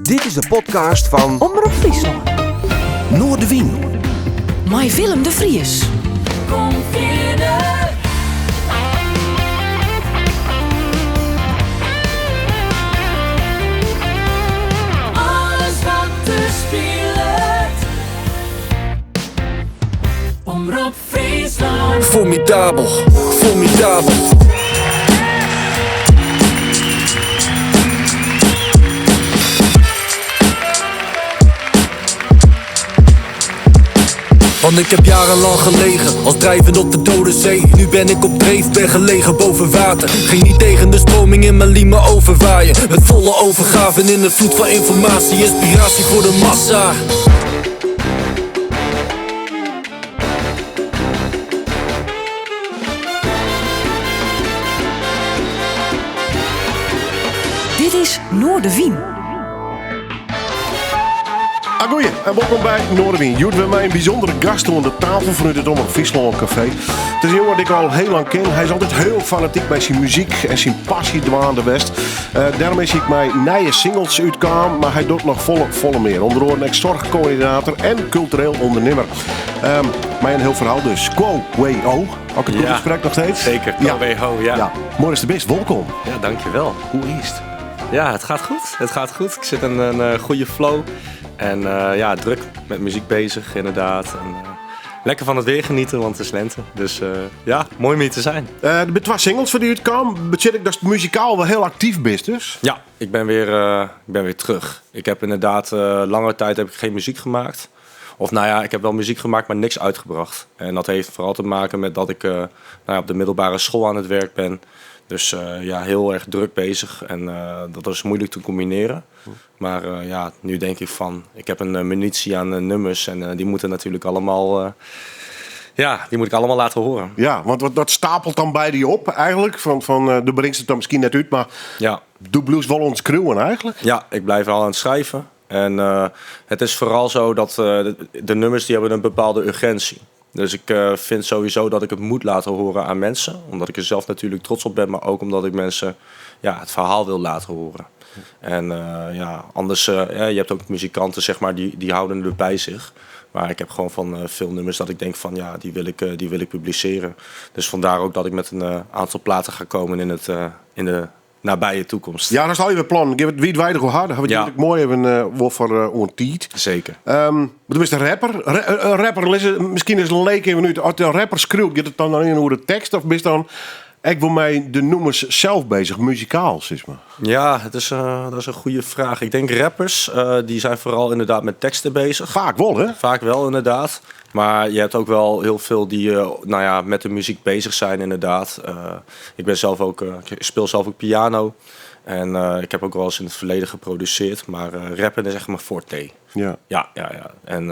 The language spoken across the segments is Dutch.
Dit is de podcast van Omroep Friesland. Noorderwien. Met Willem de Vries. Kom verder. Alles wat er speelt. Omroep Friesland. Formidabel, formidabel. Want ik heb jarenlang gelegen als drijvend op de dode zee. Nu ben ik op dreef, ben gelegen boven water. Ging niet tegen de stroming in mijn liemen overwaaien. Met volle overgave in een vloed van informatie. Inspiratie voor de massa. Dit is Noorderwien. Goeie, en welkom bij Noorderwien. Jullie hebben mij een bijzondere gast aan de tafel vanuit het Omroep Friesland Café. Het is een jongen die ik al heel lang ken. Hij is altijd heel fanatiek bij zijn muziek en zijn passie dwaande best. Daarom is ik mij nieuwe singles uitkwam, maar hij doet nog volle meer. Onder andere ex-zorgcoördinator en cultureel ondernemer. Maar een heel verhaal dus. Quo Way-O. Ook het goed gesprek nog steeds? Zeker, Quo-Way-O, ja. Mooi is de best, welkom. Ja, dankjewel. Hoe is het? Ja, het gaat goed. Het gaat goed. Ik zit in een goede flow. En druk met muziek bezig, inderdaad. En, lekker van het weer genieten, want het is lente. Dus mooi om hier te zijn. Er zijn 2 singles voor die uitkwamen. Betekent ik dat je muzikaal wel heel actief bent dus? Ja, ik ben weer terug. Ik heb inderdaad lange tijd heb ik geen muziek gemaakt. Of ik heb wel muziek gemaakt, maar niks uitgebracht. En dat heeft vooral te maken met dat ik op de middelbare school aan het werk ben. Dus heel erg druk bezig en dat was moeilijk te combineren. Maar nu denk ik van, ik heb een munitie aan nummers en die moeten natuurlijk allemaal, die moet ik allemaal laten horen. Ja, want dat stapelt dan bij die op eigenlijk. Van de brengt het dan misschien net uit, maar ja. Doe blues wel ontskruwen eigenlijk? Ja, ik blijf al aan het schrijven. En het is vooral zo dat de nummers die hebben een bepaalde urgentie. Dus ik vind sowieso dat ik het moet laten horen aan mensen. Omdat ik er zelf natuurlijk trots op ben, maar ook omdat ik mensen het verhaal wil laten horen. En anders, je hebt ook muzikanten, zeg maar, die houden het bij zich. Maar ik heb gewoon van veel nummers dat ik denk van, die wil ik publiceren. Dus vandaar ook dat ik met een aantal platen ga komen in de nabije toekomst. Ja, dat is al je plan. Geef het wijdwijdig hoe harder. Hebben we natuurlijk mooi even wel voor ontiet. Zeker. Maar toen is de rapper. Een rapper, misschien is een leek even nu. Als de rapper schreeuwt, gaat het dan alleen over de tekst? Of is dan ik wil mij de nummers zelf bezig, muzikaal, zeg maar? Ja, dat is een goede vraag. Ik denk rappers, die zijn vooral inderdaad met teksten bezig. Vaak wel, hè? Vaak wel, inderdaad. Maar je hebt ook wel heel veel die met de muziek bezig zijn, inderdaad. Ik speel zelf ook piano. En ik heb ook wel eens in het verleden geproduceerd. Maar rappen is echt mijn forte. Ja. Ja. En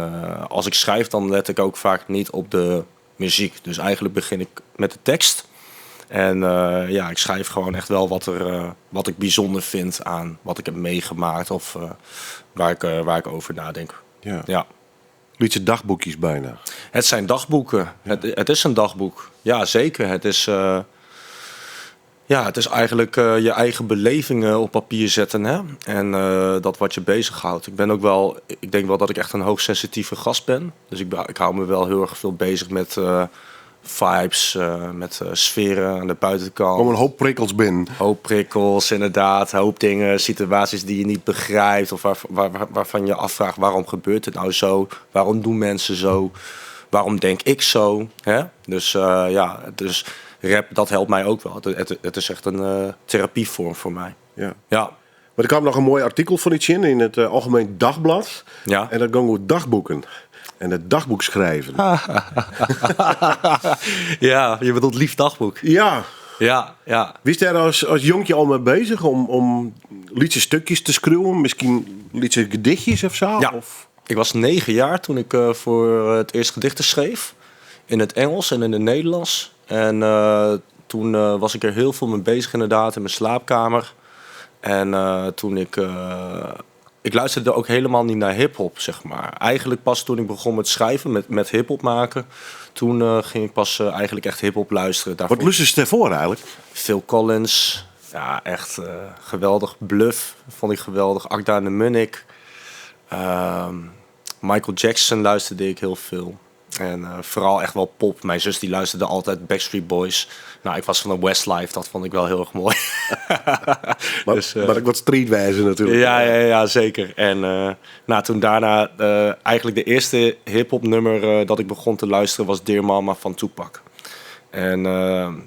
als ik schrijf, dan let ik ook vaak niet op de muziek. Dus eigenlijk begin ik met de tekst. En ik schrijf gewoon echt wel wat ik bijzonder vind aan wat ik heb meegemaakt. Of waar ik over nadenk. Ja. Liedje dagboekjes bijna. Het zijn dagboeken. Het is een dagboek. Ja, zeker. Het is eigenlijk je eigen belevingen op papier zetten. Hè? En dat wat je bezighoudt. Ik denk wel dat ik echt een hoogsensitieve gast ben. Dus ik hou me wel heel erg veel bezig met vibes, met sferen aan de buitenkant. Om een hoop prikkels binnen. Hoop prikkels, inderdaad. Hoop dingen, situaties die je niet begrijpt. Of waarvan je afvraagt, waarom gebeurt het nou zo? Waarom doen mensen zo? Waarom denk ik zo? Hè? Dus rap, dat helpt mij ook wel. Het is echt een therapievorm voor mij. Ja. Ja. Maar er kwam nog een mooi artikel van iets in het Algemeen Dagblad. Ja. En dat ging over dagboeken. En het dagboek schrijven. Ja, je bedoelt lief dagboek. Ja. Ja. Wie is daar als jongetje al mee bezig om liedje stukjes te schreeuwen? Misschien liedje gedichtjes of zo? Ja. Of? Ik was 9 jaar toen ik voor het eerst gedichten schreef. In het Engels en in het Nederlands. En toen was ik er heel veel mee bezig inderdaad in mijn slaapkamer. En toen ik luisterde ook helemaal niet naar hiphop, zeg maar. Eigenlijk pas toen ik begon met schrijven, met hiphop maken. Toen ging ik pas eigenlijk echt hiphop luisteren. Wat luisterde je ervoor eigenlijk? Phil Collins, Ja, echt geweldig. Bluff vond ik geweldig. Akda en de Munnik. Michael Jackson luisterde ik heel veel. En vooral echt wel pop. Mijn zus die luisterde altijd Backstreet Boys. Nou, ik was van de Westlife. Dat vond ik wel heel erg mooi. Maar, Dus, maar ik wat streetwijze natuurlijk. ja, zeker. En toen daarna eigenlijk de eerste hip-hop nummer dat ik begon te luisteren was Dear Mama van Tupac. En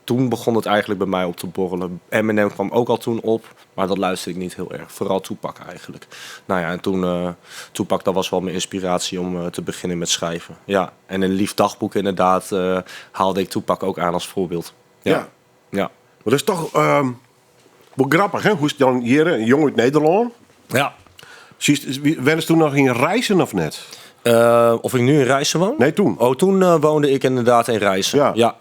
toen begon het eigenlijk bij mij op te borrelen. Eminem kwam ook al toen op, maar dat luisterde ik niet heel erg. Vooral Tupac eigenlijk. Nou ja, en toen Tupac, dat was wel mijn inspiratie om te beginnen met schrijven. Ja, en een lief dagboek inderdaad haalde ik Tupac ook aan als voorbeeld. Ja. Ja. Maar dat is toch wel grappig, hè? Hoe is het dan hier, een jongen uit Nederland? Ja. Werden ze toen nog in reizen of net? Of ik nu in Rijssen woon? Nee, toen. Oh, toen woonde ik inderdaad in Rijssen. Ja.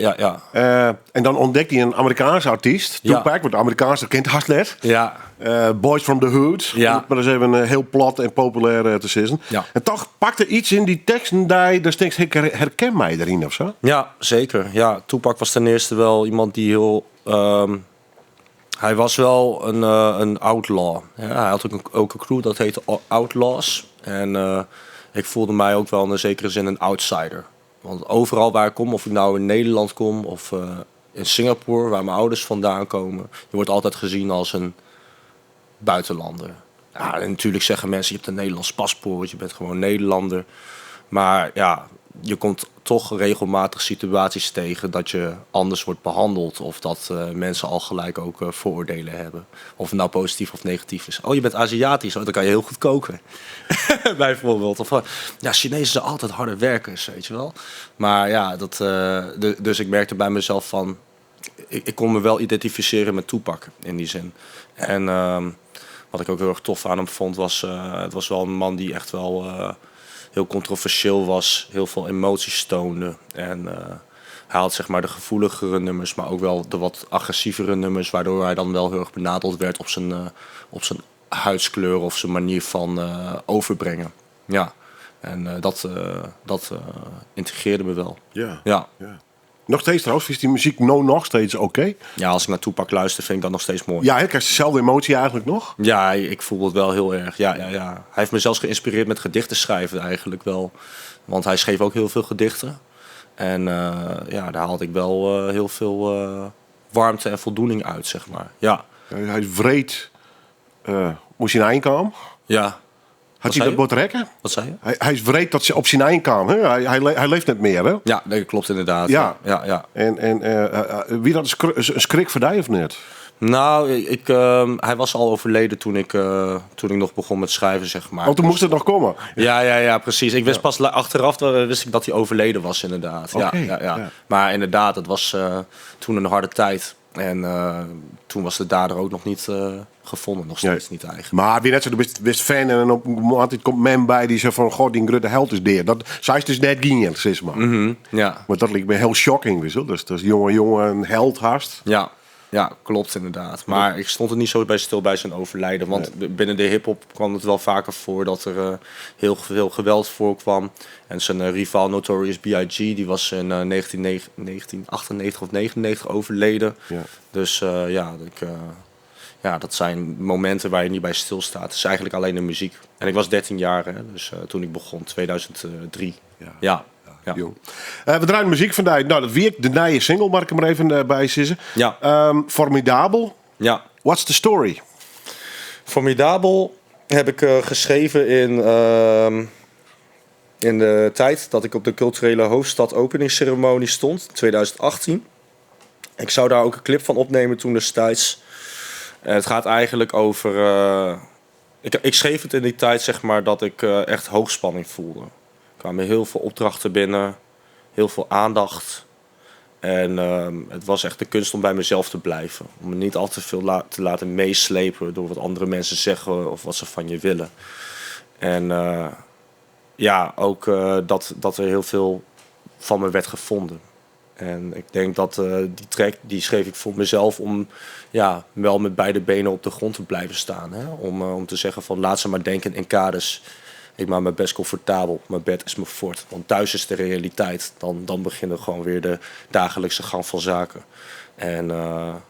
En dan ontdekte hij een Amerikaanse artiest, Ja. Tupac, want de Amerikaanse kent Haslet. Ja. Boys from the Hood. Ja. Maar dat is even heel plat en populair te zeggen. Ja. En toch pakte iets in die teksten daar steeds herken mij erin of zo. Ja, zeker. Ja, Tupac was ten eerste wel iemand die heel... hij was wel een outlaw. Ja, hij had ook een crew dat heette Outlaws. En ik voelde mij ook wel in een zekere zin een outsider. Want overal waar ik kom, of ik nou in Nederland kom of in Singapore, waar mijn ouders vandaan komen, je wordt altijd gezien als een buitenlander. Ja, en natuurlijk zeggen mensen, je hebt een Nederlands paspoort, je bent gewoon Nederlander. Maar ja, je komt toch regelmatig situaties tegen dat je anders wordt behandeld. Of dat mensen al gelijk ook vooroordelen hebben. Of het nou positief of negatief is. Oh, je bent Aziatisch, dan kan je heel goed koken. Bijvoorbeeld. Of ja, Chinezen zijn altijd harde werkers, weet je wel. Maar ja, dus ik merkte bij mezelf van... Ik kon me wel identificeren met Tupac in die zin. En wat ik ook heel erg tof aan hem vond was... het was wel een man die echt wel... heel controversieel was, heel veel emoties toonde. En hij had zeg maar de gevoeligere nummers, maar ook wel de wat agressievere nummers, waardoor hij dan wel heel erg benadeld werd op zijn huidskleur of zijn manier van overbrengen. Ja, en dat integreerde me wel. Ja. Nog steeds trouwens, is die muziek nog steeds oké? Ja, als ik naar Tupac luister, vind ik dat nog steeds mooi. Ja, ik heb dezelfde emotie eigenlijk nog. Ja, ik voel het wel heel erg. Ja. Hij heeft me zelfs geïnspireerd met gedichten schrijven eigenlijk wel. Want hij schreef ook heel veel gedichten. En daar haalde ik wel heel veel warmte en voldoening uit, zeg maar. Ja. Hij is wreed. Moest hij naar één komen? Ja. Had hij dat bot rekken? Wat zei je? Hij is wreed dat ze op zijn eind kwam. Hè? Hij leeft net meer, hè? Ja, dat klopt inderdaad. Ja. Ja. En wie dat een schrik voor die of net? Nou, hij was al overleden toen ik nog begon met schrijven, zeg maar. Oh, toen moest het nog komen. Ja, precies. Ik wist pas achteraf wist ik dat hij overleden was, inderdaad. Okay, ja. Maar inderdaad, het was toen een harde tijd. En toen was de dader ook nog niet gevonden, nog steeds niet eigenlijk. Maar wie net zo, wist fan en op een moment komt men bij die zegt van, god, die grote held is deer. Dat zij is dus net geen, zeg maar. Ja. Maar dat lijkt me heel shocking, wist je. Dus dat is jongen een held haast. Ja, klopt inderdaad. Maar ik stond er niet zo bij stil bij zijn overlijden. Want binnen de hiphop kwam het wel vaker voor dat er heel veel geweld voorkwam. En zijn rivaal Notorious B.I.G. die was in 1998 of 99 overleden. Ja. Dus dat zijn momenten waar je niet bij stilstaat. Het is eigenlijk alleen de muziek. En ik was 13 jaar, hè, dus toen ik begon, 2003. Ja. We draaien muziek vandaag. Nou, dat week de nieuwe single, mag ik hem er even bij zissen. Ja. Formidabel. Ja. What's the story? Formidabel heb ik geschreven in de tijd dat ik op de culturele hoofdstad openingsceremonie stond, 2018. Ik zou daar ook een clip van opnemen toen destijds. Het gaat eigenlijk over... Ik schreef het in die tijd, zeg maar, dat ik echt hoogspanning voelde. Er kwamen heel veel opdrachten binnen, heel veel aandacht. En het was echt de kunst om bij mezelf te blijven. Om me niet al te veel te laten meeslepen door wat andere mensen zeggen of wat ze van je willen. En ook dat er heel veel van me werd gevonden. En ik denk dat die track, die schreef ik voor mezelf om wel met beide benen op de grond te blijven staan. Hè? Om te zeggen van laat ze maar denken in kaders. Ik maak me best comfortabel. Mijn bed is mijn fort. Want thuis is de realiteit. Dan beginnen gewoon weer de dagelijkse gang van zaken. En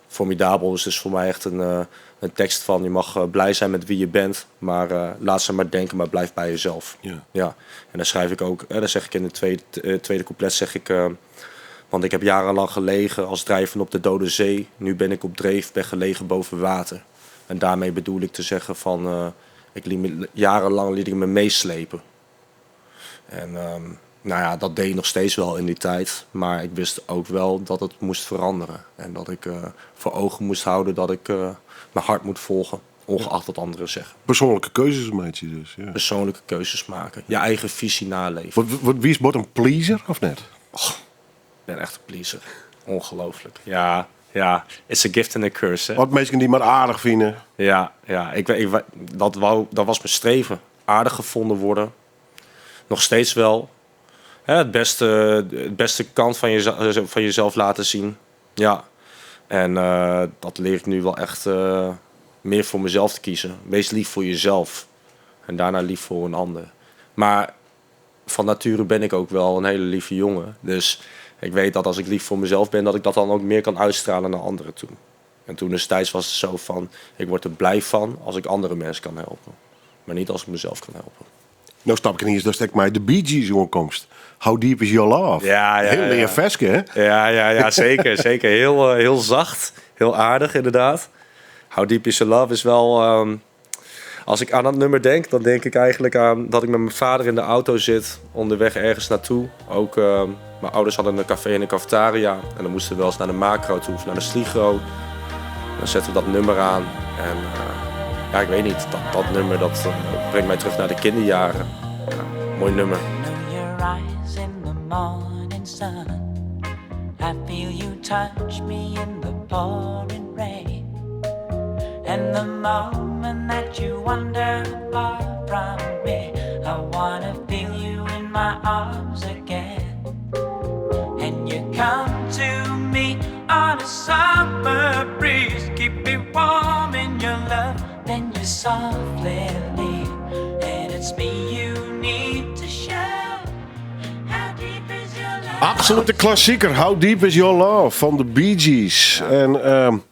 Formidabel is dus voor mij echt een tekst van... je mag blij zijn met wie je bent, maar laat ze maar denken, maar blijf bij jezelf. Ja. En dan schrijf ik ook, dan zeg ik in de tweede couplet, zeg ik... want ik heb jarenlang gelegen als drijven op de dode zee. Nu ben ik op dreef, ben gelegen boven water. En daarmee bedoel ik te zeggen van... jarenlang liet ik me meeslepen. En nou ja, dat deed ik nog steeds wel in die tijd. Maar ik wist ook wel dat het moest veranderen. En dat ik voor ogen moest houden dat ik mijn hart moet volgen. Ongeacht wat anderen zeggen. Persoonlijke keuzes maak je dus. Ja. Persoonlijke keuzes maken. Je eigen visie naleven. Wie is bot een pleaser of net? Ik ben echt een pleaser. Ongelooflijk. Ja, it's a gift and a curse. Hè? Wat mensen die maar aardig vinden. Ja. Dat was mijn streven. Aardig gevonden worden. Nog steeds wel. Het beste kant van jezelf laten zien. Ja. En dat leer ik nu wel echt meer voor mezelf te kiezen. Wees lief voor jezelf. En daarna lief voor een ander. Maar van nature ben ik ook wel een hele lieve jongen. Dus ik weet dat als ik lief voor mezelf ben... dat ik dat dan ook meer kan uitstralen naar anderen toe. En toen destijds was het zo van... ik word er blij van als ik andere mensen kan helpen. Maar niet als ik mezelf kan helpen. Nou stap ik in hier, dus stek mij de Bee Gees aankomst. How deep is your love? Ja. Heel leer veske, hè? Ja, zeker. Zeker. Heel zacht. Heel aardig, inderdaad. How deep is your love is wel... als ik aan dat nummer denk, dan denk ik eigenlijk aan dat ik met mijn vader in de auto zit, onderweg ergens naartoe. Ook mijn ouders hadden een café en een cafetaria en dan moesten we wel eens naar de Macro toe of naar de Sligro. Dan zetten we dat nummer aan en ja, ik weet niet, dat nummer dat brengt mij terug naar de kinderjaren. Ja, mooi nummer. Know your eyes in the morning sun. I feel you touch me in the pouring rain. And the moment that you wander far from me, I wanna feel you in my arms again. And you come to me on a summer breeze, keep me warm in your love, then you softly leave. And it's me you need to show. How deep is your love? Absolute klassieker, How Deep Is Your Love van de Bee Gees. En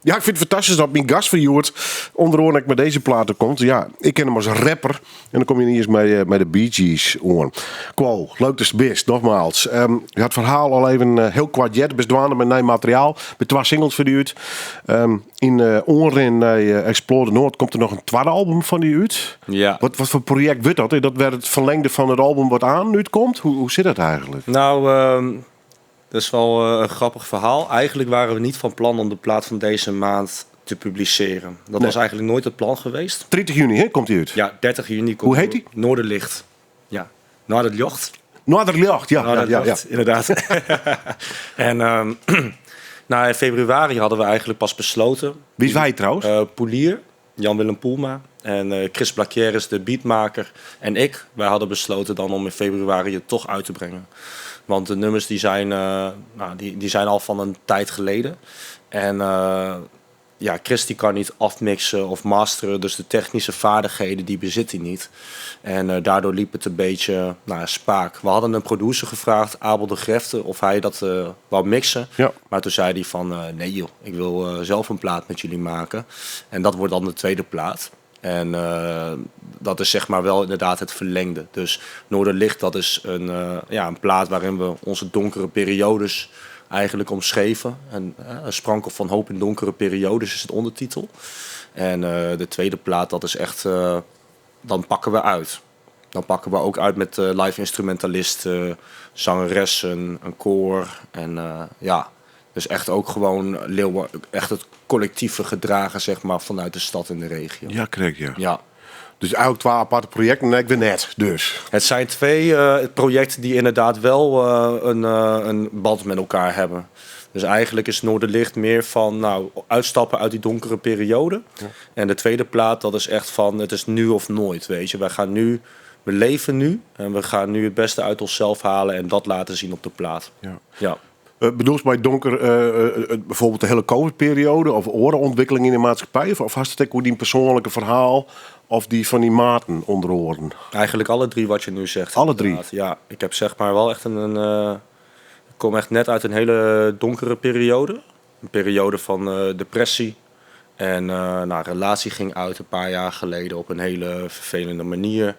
ja, ik vind het fantastisch dat mijn gast van Joert onderhoorn ik met deze platen komt. Ja, ik ken hem als rapper en dan kom je niet eens met de Bee Gees aan. Quo, leuk dat je best, nogmaals. Je had het verhaal al even heel kwartier bedwaan met nieuw materiaal. Met 2 singles verduurd. In Oren Explore Noord komt er nog een tweede album van die uit. Ja. Wat voor project wordt dat? Dat werd het verlengde van het album wat aan nu komt? Hoe zit dat eigenlijk? Nou, dat is wel een grappig verhaal. Eigenlijk waren we niet van plan om de plaat van deze maand te publiceren. Dat was eigenlijk nooit het plan geweest. 30 juni hè, komt hij uit? Ja, 30 juni komt Hoe heet die? Noorderlicht. Ja, Noorderlicht. Noorderlicht, ja. Noorderlicht, inderdaad. En nou, in februari hadden we eigenlijk pas besloten. Wie is wij trouwens? Poelier, Jan-Willem Poelma en Chris Blaquier is de beatmaker. En wij hadden besloten dan om in februari het toch uit te brengen. Want de nummers die zijn al van een tijd geleden. En ja, Chris die kan niet afmixen of masteren. Dus de technische vaardigheden die bezit hij niet. En daardoor liep het een beetje spaak. We hadden een producer gevraagd, Abel de Grefte, of hij dat wou mixen. Ja. Maar toen zei hij van, nee joh, ik wil zelf een plaat met jullie maken. En dat wordt dan de tweede plaat. En dat is zeg maar wel inderdaad het verlengde. Dus Noorderlicht, dat is een plaat waarin we onze donkere periodes eigenlijk omschreven. En een sprankel van hoop in donkere periodes is het ondertitel. En de tweede plaat, dat is echt, dan pakken we uit. Dan pakken we ook uit met live instrumentalisten, zangeressen, een koor. En ja, dus echt ook gewoon Leeuwen, echt het collectieve gedragen zeg maar vanuit de stad en de regio. Ja, correct, ja. Ja. Dus eigenlijk 2 aparte projecten en ik weer net, dus. Het zijn 2 projecten die inderdaad wel een band met elkaar hebben. Dus eigenlijk is Noorderlicht meer van uitstappen uit die donkere periode. Ja. En de tweede plaat, dat is echt van het is nu of nooit, weet je. We leven nu en we gaan nu het beste uit onszelf halen en dat laten zien op de plaat. Ja. Bedoel je bij donker bijvoorbeeld de hele COVID-periode of orenontwikkeling in de maatschappij? Of had het ook die persoonlijke verhaal of die van die maten onder oren? Eigenlijk alle 3 wat je nu zegt. Alle 3? Ja, ik heb zeg maar wel echt ik kom echt net uit een hele donkere periode. een periode van depressie. En nou, relatie ging uit een paar jaar geleden op een hele vervelende manier.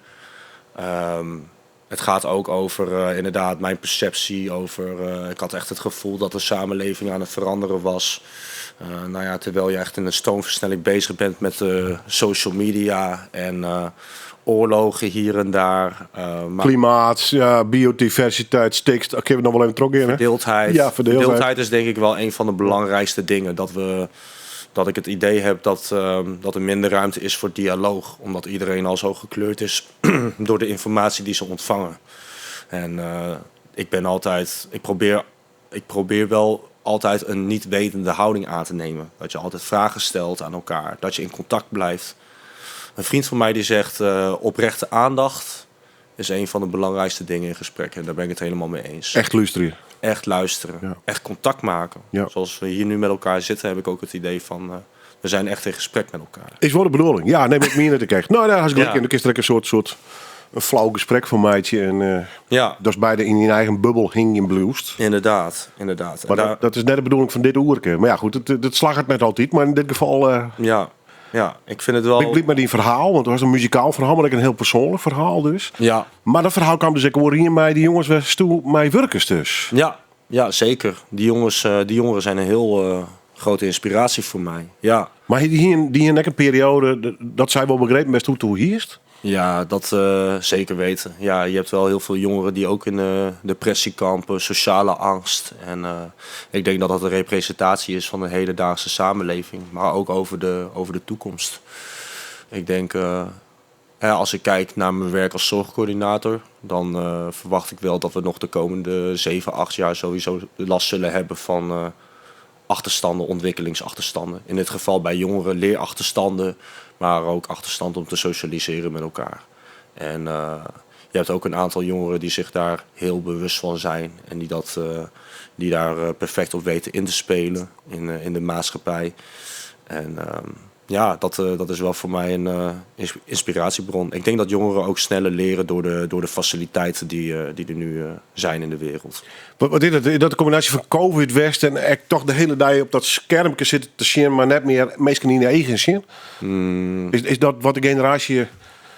Het gaat ook over inderdaad mijn perceptie over... ik had echt het gevoel dat de samenleving aan het veranderen was. Nou ja, terwijl je echt in een stoomversnelling bezig bent met social media en oorlogen hier en daar. Maar Klimaat, ja, biodiversiteit, stikstof. Ik heb het nog wel even trok in. Hè? verdeeldheid. Ja, verdeeldheid is denk ik wel een van de belangrijkste dingen. Dat ik het idee heb dat er minder ruimte is voor dialoog. Omdat iedereen al zo gekleurd is door de informatie die ze ontvangen. En ik probeer wel altijd een niet wetende houding aan te nemen. Dat je altijd vragen stelt aan elkaar. Dat je in contact blijft. Een vriend van mij die zegt oprechte aandacht is een van de belangrijkste dingen in gesprekken. En daar ben ik het helemaal mee eens. Echt luisteren. Echt luisteren. Ja. Echt contact maken. Ja. Zoals we hier nu met elkaar zitten, heb ik ook het idee van... we zijn echt in gesprek met elkaar. Is wel de bedoeling. Ja, neem ik meer net te kijken. Nou, daar is gelijk Ja. in. Dan is er een soort een flauw gesprek van meidje. En Ja, dat is beide in je eigen bubbel hing in bloest. inderdaad. Maar dat is net de bedoeling van dit oerke. Maar ja, goed, het slag het net altijd. Maar in dit geval ja, ik vind het wel... ik blieb met die verhaal. Want het was een muzikaal verhaal, maar ook een heel persoonlijk verhaal dus. Ja, Maar dat verhaal kwam dus ik hoor hier mij die jongens was toen mij werkers dus. ja, zeker. Die jongeren zijn een heel grote inspiratie voor mij. Ja. Maar die net een periode, dat zij wel begrepen best hoe hier is. Ja, dat zeker weten. Ja, je hebt wel heel veel jongeren die ook in depressie kampen, sociale angst. En ik denk dat dat een representatie is van de hedendaagse samenleving, maar ook over de toekomst. Ik denk, als ik kijk naar mijn werk als zorgcoördinator, dan verwacht ik wel dat we nog de komende 7, 8 jaar sowieso last zullen hebben van achterstanden, ontwikkelingsachterstanden. In dit geval bij jongeren leerachterstanden, maar ook achterstand om te socialiseren met elkaar. En je hebt ook een aantal jongeren die zich daar heel bewust van zijn en die daar perfect op weten in te spelen in de maatschappij. En ja, dat is wel voor mij een inspiratiebron. Ik denk dat jongeren ook sneller leren door de faciliteiten die er nu zijn in de wereld. Wat is het? Dat de combinatie van COVID West en ik toch de hele dag op dat schermpje zitten te zien, maar net meer meestal in de eigen zin. Is dat wat de generatie...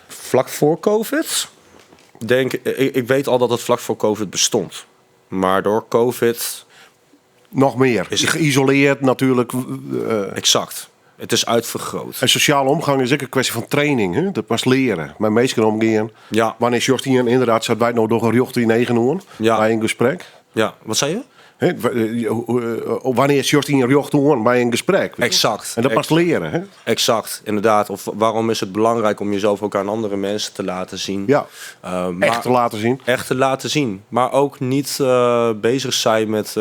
Vlak voor COVID? Ik weet al dat het vlak voor COVID bestond. Maar door COVID... Nog meer. Is het- Geïsoleerd natuurlijk. Exact. Het is uitvergroot. En sociale omgang is ook een kwestie van training. Hè? Dat was leren. Met mensen omgaan. Ja, Wanneer Jostien inderdaad zat wij nou door een jocht in 9 uur Ja. bij een gesprek. ja. Wat zei je? Hè? Wanneer is Jostien jocht hoor bij een gesprek. weet je? Exact. En dat was leren. Hè? Exact, inderdaad. Of waarom is het belangrijk om jezelf ook aan andere mensen te laten zien? Ja, Maar- echt te laten zien. Echt te laten zien. Maar ook niet bezig zijn met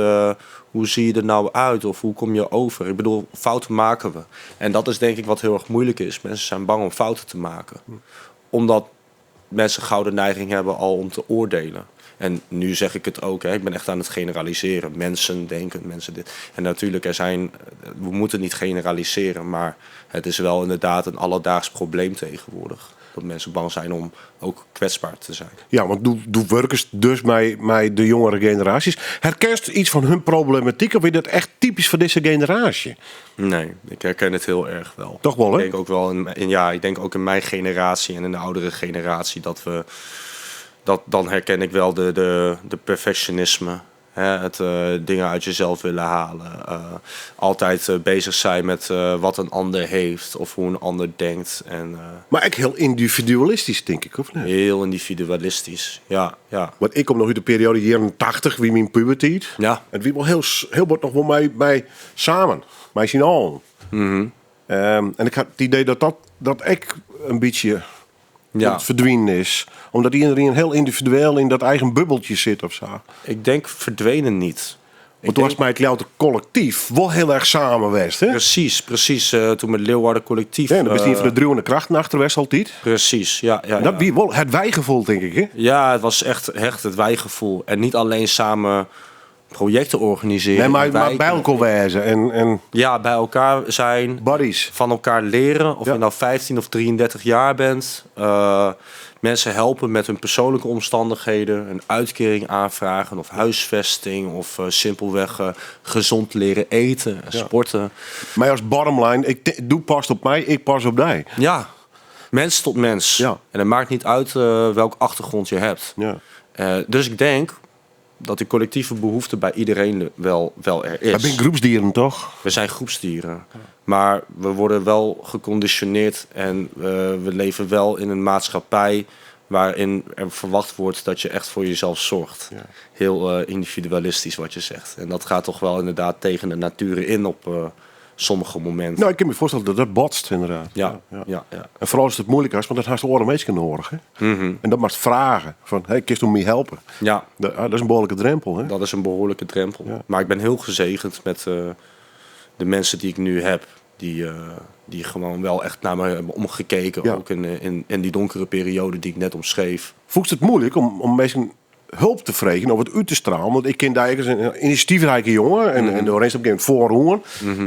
hoe zie je er nou uit of hoe kom je over. Ik bedoel, fouten maken we. En dat is denk ik wat heel erg moeilijk is. Mensen zijn bang om fouten te maken. Omdat mensen gauw de neiging hebben al om te oordelen. En nu zeg ik het ook, hè, ik ben echt aan het generaliseren. Mensen denken, mensen dit. En natuurlijk, we moeten niet generaliseren, maar het is wel inderdaad een alledaags probleem tegenwoordig. Dat mensen bang zijn om ook kwetsbaar te zijn. Ja, want doe werkers dus met de jongere generaties. Herkent iets van hun problematiek of is dat echt typisch voor deze generatie? Nee, ik herken het heel erg wel. Toch wel, hè? Ik denk ook wel ik denk ook in mijn generatie en in de oudere generatie dan herken ik wel de perfectionisme. Hè, het dingen uit jezelf willen halen. Altijd bezig zijn met wat een ander heeft of hoe een ander denkt. En Maar echt heel individualistisch, denk ik, of niet? heel individualistisch. Ja. Want ik kom nog uit de periode jaren 80, wie mijn puberteit. Ja. En wie wel heel wat nog wel mij samen. Mij zien al. En ik had het idee dat ik een beetje Ja. verdwenen is. Omdat iedereen heel individueel in dat eigen bubbeltje zit of zo. Ik denk verdwenen niet. Want toen was mij het louter collectief wel heel erg samenwest, hè? Precies. Toen met Leeuwarden Collectief. Ja, en dan best van de druwende krachten achterwest altijd. Precies, ja. En dat wie wel het wijgevoel, denk ik, hè? Ja, het was echt het wijgevoel. En niet alleen samen projecten organiseren. Nee, maar wijken. bij elkaar wezen en Ja, bij elkaar zijn. buddies. Van elkaar leren. Of Ja. je nou 15 of 33 jaar bent. mensen helpen met hun persoonlijke omstandigheden, een uitkering aanvragen of huisvesting of simpelweg gezond leren eten en sporten. Maar als bottomline, doe past op mij, ik pas op jij. Ja, mens tot mens. Ja. En het maakt niet uit welke achtergrond je hebt. Ja. Dus ik denk dat die collectieve behoefte bij iedereen wel er is. We zijn groepsdieren, toch? We zijn groepsdieren. Maar we worden wel geconditioneerd en we leven wel in een maatschappij waarin er verwacht wordt dat je echt voor jezelf zorgt. Ja. Heel individualistisch wat je zegt. En dat gaat toch wel inderdaad tegen de natuur in op sommige momenten. Nou, ik kan me voorstellen dat dat botst, inderdaad. Ja. En vooral als het moeilijk is, want dat haast de oren mensen nodig. Hè? Mhm. En dat mag vragen. Van, hey, kun je me helpen? Ja, Dat is een behoorlijke drempel. Hè? dat is een behoorlijke drempel. Ja. Maar ik ben heel gezegend met de mensen die ik nu heb. Die gewoon wel echt naar me hebben omgekeken. Ja. Ook in die donkere periode die ik net omschreef. Voegt het moeilijk om mensen hulp te vregen of het uit te stralen? Want ik ken daar een initiatiefrijke jongen. En de overeenstemming ging voorroeren.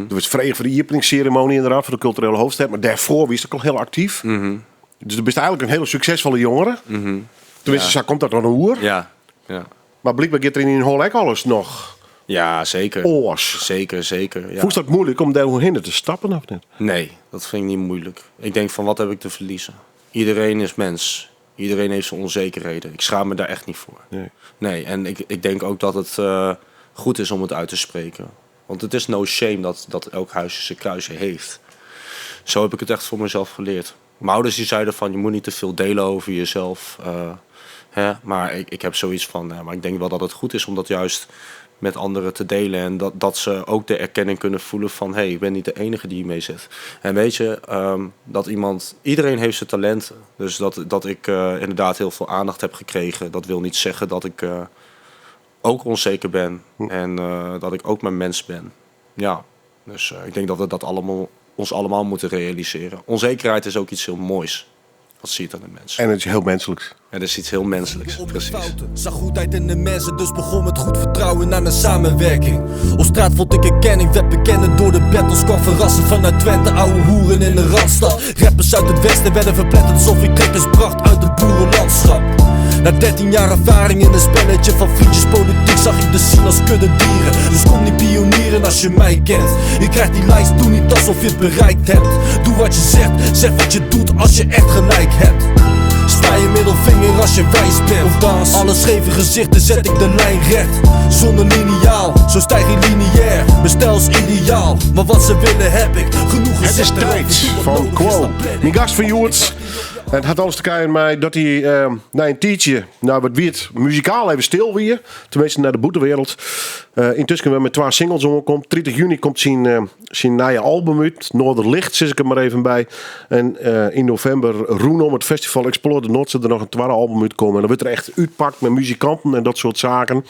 Er was vregen voor de ierbelingsceremonie inderdaad, voor de culturele hoofdstad. Maar daarvoor was ik al heel actief. Dus er is eigenlijk een hele succesvolle jongere. Tenminste, zo komt dat dan een hoer. Ja. Maar blijkbaar gaat er in een hol ook alles nog Ja, zeker. oors. Zeker. Ja. Voegt dat moeilijk om daar heen te stappen of niet? Nee, dat vind ik niet moeilijk. Ik denk van wat heb ik te verliezen? Iedereen is mens. Iedereen heeft zijn onzekerheden. Ik schaam me daar echt niet voor. Nee, en ik denk ook dat het goed is om het uit te spreken. Want het is no shame dat elk huisje zijn kruisje heeft. Zo heb ik het echt voor mezelf geleerd. Mijn ouders die zeiden van je moet niet te veel delen over jezelf. Maar ik heb zoiets van, maar ik denk wel dat het goed is om dat juist met anderen te delen. En dat ze ook de erkenning kunnen voelen van hey, ik ben niet de enige die hiermee zit. En weet je, dat iedereen heeft zijn talenten. Dus dat ik inderdaad heel veel aandacht heb gekregen. Dat wil niet zeggen dat ik ook onzeker ben. En dat ik ook maar mens ben. Ja, dus ik denk dat we dat ons allemaal moeten realiseren. Onzekerheid is ook iets heel moois. Dat zie je aan de mensen. En het is heel menselijk. En dat is iets heel menselijks, precies. Zag goedheid in de mensen, dus begon met goed vertrouwen aan een samenwerking. Op straat vond ik erkenning, werd bekend door de battles. Kwam verrassen vanuit Twente, oude hoeren in de Randstad. Rappers uit het westen werden verpletterd alsof ik trekkers bracht uit het boerenlandschap. Na 13 jaar ervaring in een spelletje van vriendjespolitiek zag ik de scene als kudde dieren. Dus kom niet pionieren als je mij kent. Je krijgt die lijst, doe niet alsof je het bereikt hebt. Doe wat je zegt, zeg wat je doet als je echt gelijk hebt. Sta je middelvinger als je wijs bent. Of dans, alle scheve gezichten zet ik de lijn recht. Zonder lineaal, zo stijg je lineair. Mijn stijl is ideaal, maar wat ze willen heb ik. Genoeg Het is gezegd tijd van Quo. Mijn gast van Joert. Het had alles te kijken met mij dat hij na een tijdje, wat weer muzikaal even stil weer. Tenminste naar de boetewereld. Intussen we met 2 singles omkomt. 30 juni komt zijn nieuwe album uit. Noorderlicht zit ik er maar even bij. En in november Roen om het festival Explore the North zit er nog een 2e album uitkomen. En dan wordt er echt uitpakt met muzikanten en dat soort zaken.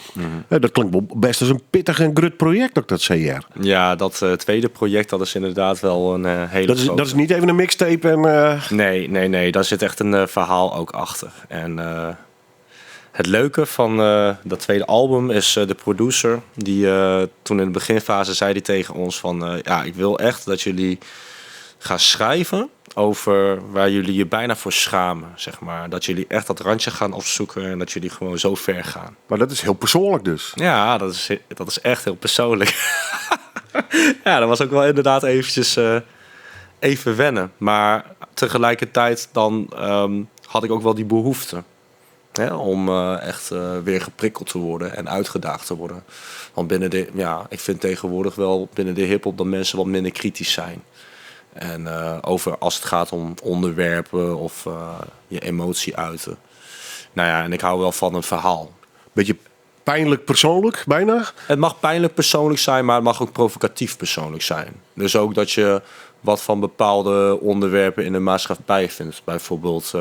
Dat klinkt wel best als een pittig en grut project ook dat CR. Ja, dat tweede project dat is inderdaad wel een hele grote... Dat is niet even een mixtape en... Nee. Daar zit echt een verhaal ook achter. En het leuke van dat tweede album is de producer. Die toen in de beginfase zei die tegen ons van... ik wil echt dat jullie gaan schrijven over waar jullie je bijna voor schamen. Zeg maar. Dat jullie echt dat randje gaan opzoeken en dat jullie gewoon zo ver gaan. Maar dat is heel persoonlijk dus. Ja, dat is echt heel persoonlijk. Ja, dat was ook wel inderdaad eventjes even wennen. Maar tegelijkertijd dan had ik ook wel die behoefte. Om echt weer geprikkeld te worden en uitgedaagd te worden. Want ik vind tegenwoordig wel binnen de hiphop dat mensen wat minder kritisch zijn. En over als het gaat om onderwerpen of je emotie uiten. Nou ja, en ik hou wel van een verhaal. Beetje pijnlijk persoonlijk, bijna? Het mag pijnlijk persoonlijk zijn, maar het mag ook provocatief persoonlijk zijn. Dus ook dat je wat van bepaalde onderwerpen in de maatschappij vindt. Bijvoorbeeld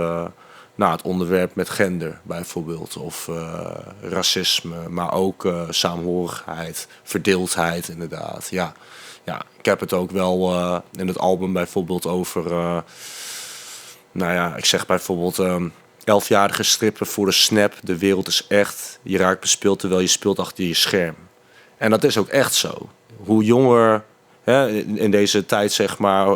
het onderwerp met gender, bijvoorbeeld. Of racisme, maar ook saamhorigheid, verdeeldheid inderdaad. Ja, ik heb het ook wel in het album bijvoorbeeld over... ik zeg bijvoorbeeld... 11-jarige strippen voor de snap. De wereld is echt. Je raakt bespeeld terwijl je speelt achter je scherm. En dat is ook echt zo. Hoe jonger in deze tijd, zeg maar,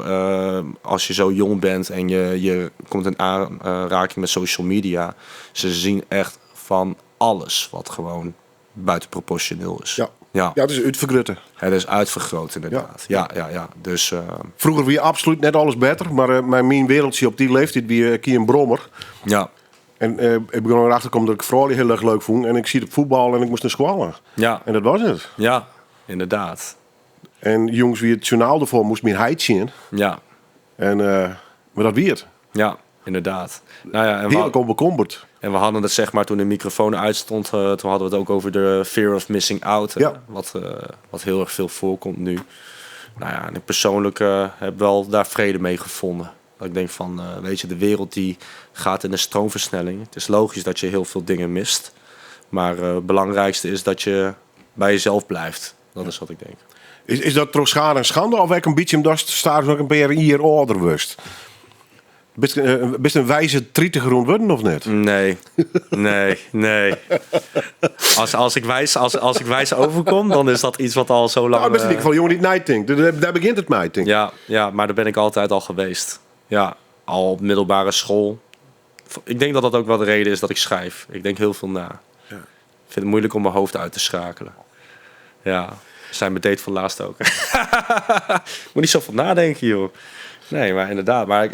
als je zo jong bent en je komt in aanraking met social media, ze zien echt van alles wat gewoon buitenproportioneel is. Ja, het is uitvergroten. Het is uitvergroot inderdaad. Ja. Dus, Vroeger was je absoluut net alles beter, maar mijn wereldje op die leeftijd wie een brommer. ja, En ik begon erachter komen dat ik vooral heel erg leuk vond. En ik zie het voetbal en ik moest naar squallen. ja, En dat was het. ja, inderdaad. En jongens wie het journaal ervoor moest meer heid zien. Ja, En, maar dat wie het. ja, inderdaad. Nou ja, Heerlijk onbekomberd. En we hadden het, zeg maar, toen de microfoon uitstond, toen hadden we het ook over de fear of missing out. Ja. Wat heel erg veel voorkomt nu. Nou ja, en ik persoonlijk heb wel daar vrede mee gevonden. Dat ik denk van, weet je, de wereld die gaat in een stroomversnelling. Het is logisch dat je heel veel dingen mist. Maar het belangrijkste is dat je bij jezelf blijft. Dat is wat ik denk. Is dat toch schade en schande? Of ik een beetje omdat staat nog een paar jaar ouder wist? Best een wijze 30 rond worden of net? Nee. Als ik wijs overkom, dan is dat iets wat al zo lang... Nou, best in ieder geval jongen die night think. Daar begint het mij, denk ik. Ja, maar daar ben ik altijd al geweest. Ja, al op middelbare school. Ik denk dat dat ook wel de reden is dat ik schrijf. Ik denk heel veel na. Ja. Ik vind het moeilijk om mijn hoofd uit te schakelen. Ja, zijn me date van laatst ook. Moet niet zoveel nadenken, joh. Nee, maar inderdaad. Maar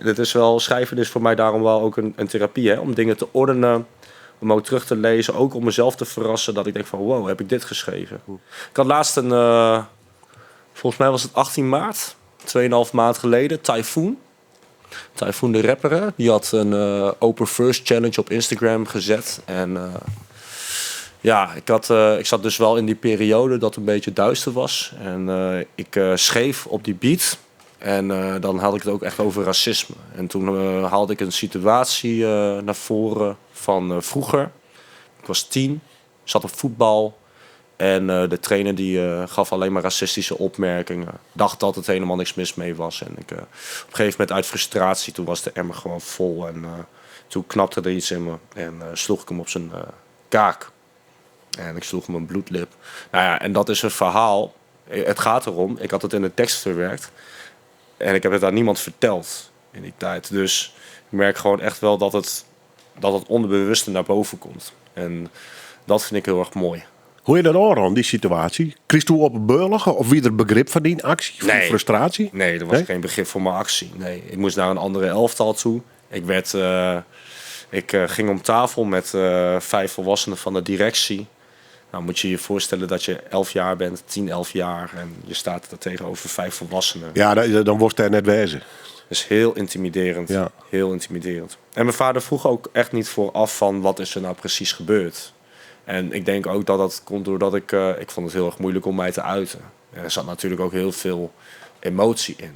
dit is wel, schrijven is voor mij daarom wel ook een therapie. Hè? Om dingen te ordenen, om ook terug te lezen. Ook om mezelf te verrassen dat ik denk van wow, heb ik dit geschreven? Ik had laatst volgens mij was het 18 maart, 2,5 maand geleden, Typhoon. Typhoon de rapper, hè? Die had een Open First Challenge op Instagram gezet. En ik zat dus wel in die periode dat het een beetje duister was. En ik schreef op die beat. En dan had ik het ook echt over racisme. En toen haalde ik een situatie naar voren van vroeger. Ik was 10, zat op voetbal. En de trainer die gaf alleen maar racistische opmerkingen. Dacht dat het helemaal niks mis mee was. En ik, op een gegeven moment uit frustratie, toen was de emmer gewoon vol. En toen knapte er iets in me. En sloeg ik hem op zijn kaak. En ik sloeg hem een bloedlip. Nou ja, en dat is een verhaal. Het gaat erom, ik had het in de tekst verwerkt. En ik heb het aan niemand verteld in die tijd. Dus ik merk gewoon echt wel dat het onderbewuste naar boven komt. En dat vind ik heel erg mooi. Hoe je dat aan, die situatie? Kreeg je op een beurlige of wie er begrip van die actie? Van Nee. frustratie? Nee, er was geen begrip voor mijn actie. Nee, ik moest naar een andere elftal toe. Ik ging om tafel met 5 volwassenen van de directie. Nou moet je je voorstellen dat je 11 jaar bent, 10, 11 jaar. En je staat er tegenover 5 volwassenen. Ja, dan wordt hij net wezen. Dat is heel intimiderend. Ja. Heel intimiderend. En mijn vader vroeg ook echt niet vooraf van wat is er nou precies gebeurd. En ik denk ook dat dat komt doordat ik vond het heel erg moeilijk om mij te uiten. En er zat natuurlijk ook heel veel emotie in.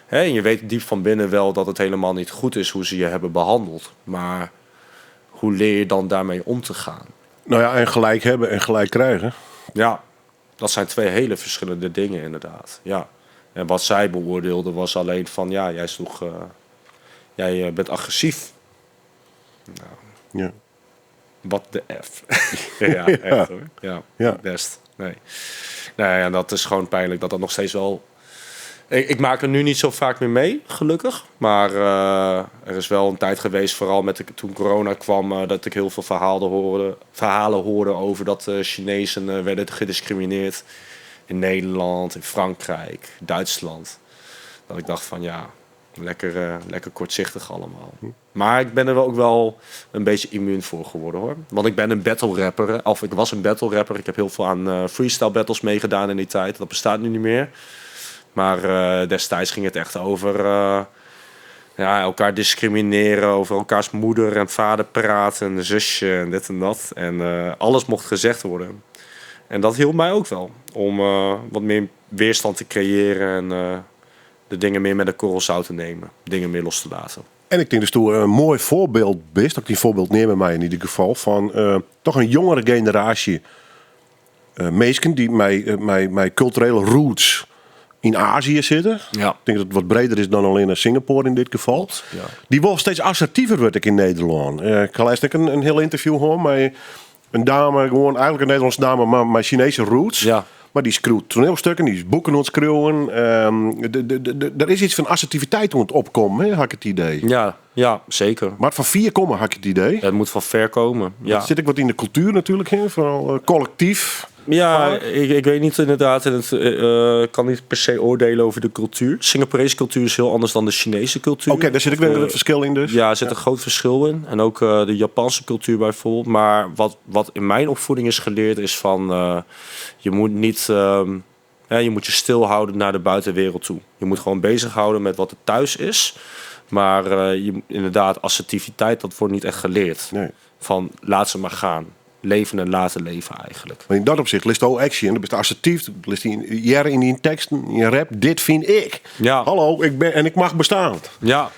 Hè, en je weet diep van binnen wel dat het helemaal niet goed is hoe ze je hebben behandeld. Maar hoe leer je dan daarmee om te gaan? Nou ja, en gelijk hebben en gelijk krijgen. Ja, dat zijn 2 hele verschillende dingen inderdaad. Ja. En wat zij beoordeelde was alleen van ja, jij bent agressief. Nou, Ja. wat de F. Ja, echt hoor. Ja, best. Nee. Nou ja, dat is gewoon pijnlijk dat dat nog steeds wel... Ik maak er nu niet zo vaak meer mee, gelukkig. Maar er is wel een tijd geweest, vooral toen corona kwam... dat ik heel veel verhalen hoorde over dat Chinezen werden gediscrimineerd... in Nederland, in Frankrijk, Duitsland. Dat ik dacht van ja, lekker kortzichtig allemaal. Maar ik ben er ook wel een beetje immuun voor geworden hoor. Want ik ben een battle rapper, of ik was een battle rapper. Ik heb heel veel aan freestyle battles meegedaan in die tijd. Dat bestaat nu niet meer. Maar destijds ging het echt over elkaar discrimineren, over elkaars moeder en vader praten, en zusje en dit en dat. En alles mocht gezegd worden. En dat hielp mij ook wel om wat meer weerstand te creëren en de dingen meer met een korrel zout te nemen. Dingen meer los te laten. En ik denk dus toen een mooi voorbeeld best, dat ik die voorbeeld neem bij mij in ieder geval, van toch een jongere generatie mensen die met culturele roots in Azië zitten. Ja. Ik denk dat het wat breder is dan alleen in Singapore in dit geval. Ja. Die wordt steeds assertiever, werd ik in Nederland. Ik ga laatst een heel interview hoor met een dame, gewoon eigenlijk een Nederlandse dame, maar met Chinese roots. Ja. Maar die schreeuwt toneelstukken, die is boeken ontschreeuwen. Er is iets van assertiviteit aan het opkomen, hè, had ik het idee. Ja, zeker. Maar van 4 komen, had ik het idee. Het moet van ver komen. Ja. Zit ik wat in de cultuur natuurlijk, hè? Vooral collectief. Ja, ik weet niet inderdaad. En het kan niet per se oordelen over de cultuur. Singaporese cultuur is heel anders dan de Chinese cultuur. Oké, daar zit ik weer een verschil in dus. Ja, er zit een groot verschil in. En ook de Japanse cultuur bijvoorbeeld. Maar wat in mijn opvoeding is geleerd is van... je moet niet... je moet je stilhouden naar de buitenwereld toe. Je moet gewoon bezighouden met wat er thuis is. Maar inderdaad, assertiviteit, dat wordt niet echt geleerd. Nee. Van laat ze maar gaan. Leven en laten leven eigenlijk. Maar in dat opzicht ligt ook action. Dan ben je assertief. Dan ligt in die teksten, in je rap. Dit vind ik. Ja. Hallo, ik mag bestaan. Ja,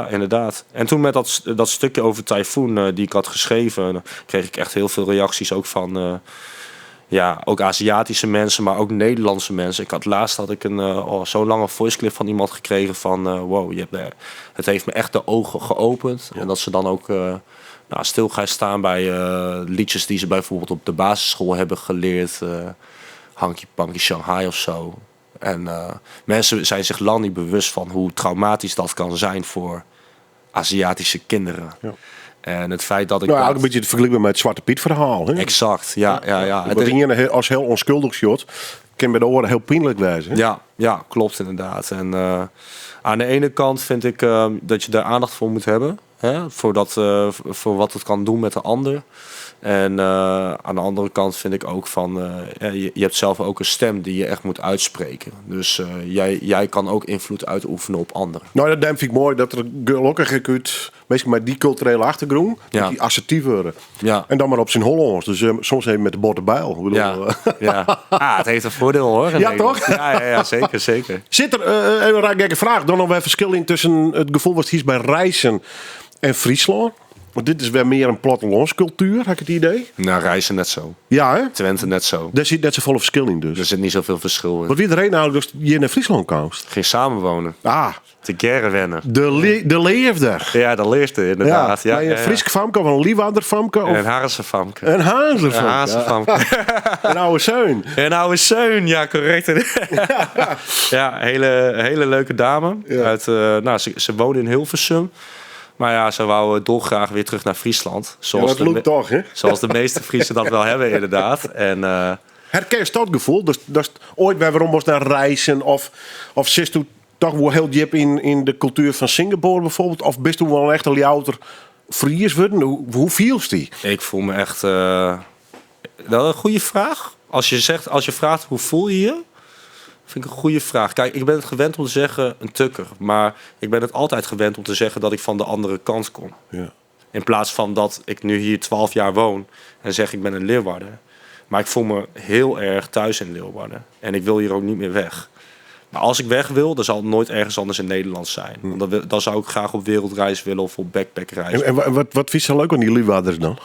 inderdaad. En toen met dat stukje over Typhoon die ik had geschreven... kreeg ik echt heel veel reacties ook van... ook Aziatische mensen, maar ook Nederlandse mensen. Laatst had ik zo'n lange voiceclip van iemand gekregen van... wow, het heeft me echt de ogen geopend. Ja. En dat ze dan ook... stil gaan staan bij liedjes die ze bijvoorbeeld op de basisschool hebben geleerd. Hanky Panky Shanghai of zo. En mensen zijn zich lang niet bewust van hoe traumatisch dat kan zijn voor Aziatische kinderen. Ja. En het feit dat ik... Nou, een beetje te vergelijken met het Zwarte Piet verhaal. Hè? Exact, ja. Het is als heel onschuldig shot. Kan bij de oren heel pijnlijk wijzen. Ja, klopt inderdaad. En aan de ene kant vind ik dat je daar aandacht voor moet hebben. Hè, voor wat het kan doen met de ander. En aan de andere kant vind ik ook van... je hebt zelf ook een stem die je echt moet uitspreken. Dus jij kan ook invloed uitoefenen op anderen. Nou, dat vind ik mooi. Dat er gelukkig kunt... Meestal met die culturele achtergrond. Ja. Die assertief worden. Ja. En dan maar op zijn Hollands. Dus soms even met de botte bijl. Het heeft een voordeel hoor. Ja, toch? Ja, zeker. Zit er, even een gekke vraag. Dan nog wel verschil in tussen het gevoel wat hier bij reizen en Friesland. Want dit is weer meer een plattelandscultuur, heb ik het idee. Nou, reizen net zo. Ja, hè? Twente net zo. Daar zit net zoveel verschil in dus. Er zit niet zoveel verschil in. Wat wie er een nou dus je naar Friesland komt? Geen samenwonen. Te keren wennen. De leefde. Ja, de leefde inderdaad. Ja, een Frieske famke of een Liewander famke? Of... Een Harense famke. Een Harense famke. Een oude zeun. Een oude zeun, ja, correct. Ja, hele leuke dame. Ja. Ze woonde in Hilversum. Maar ja, ze wou dolgraag weer terug naar Friesland. Zoals dat lukt toch, hè? Zoals de meeste Friesen dat wel hebben, inderdaad. En, herken je dat gevoel? Dus ooit bij waarom was naar reizen? Of zit u toch wel heel diep in de cultuur van Singapore bijvoorbeeld? Of bist u wel echt een louter Fries worden? Hoe vielst die? Ik voel me echt... dat is een goede vraag. Als je vraagt hoe voel je je... Vind ik een goede vraag. Kijk, ik ben het gewend om te zeggen een tukker. Maar ik ben het altijd gewend om te zeggen dat ik van de andere kant kom. Ja. In plaats van dat ik nu hier 12 jaar woon en zeg ik ben een Leeuwarden. Maar ik voel me heel erg thuis in Leeuwarden. En ik wil hier ook niet meer weg. Maar als ik weg wil, dan zal het nooit ergens anders in Nederland zijn. Want dan zou ik graag op wereldreis willen of op backpackreis. En wat vind je zo leuk aan die Leeuwarders dan?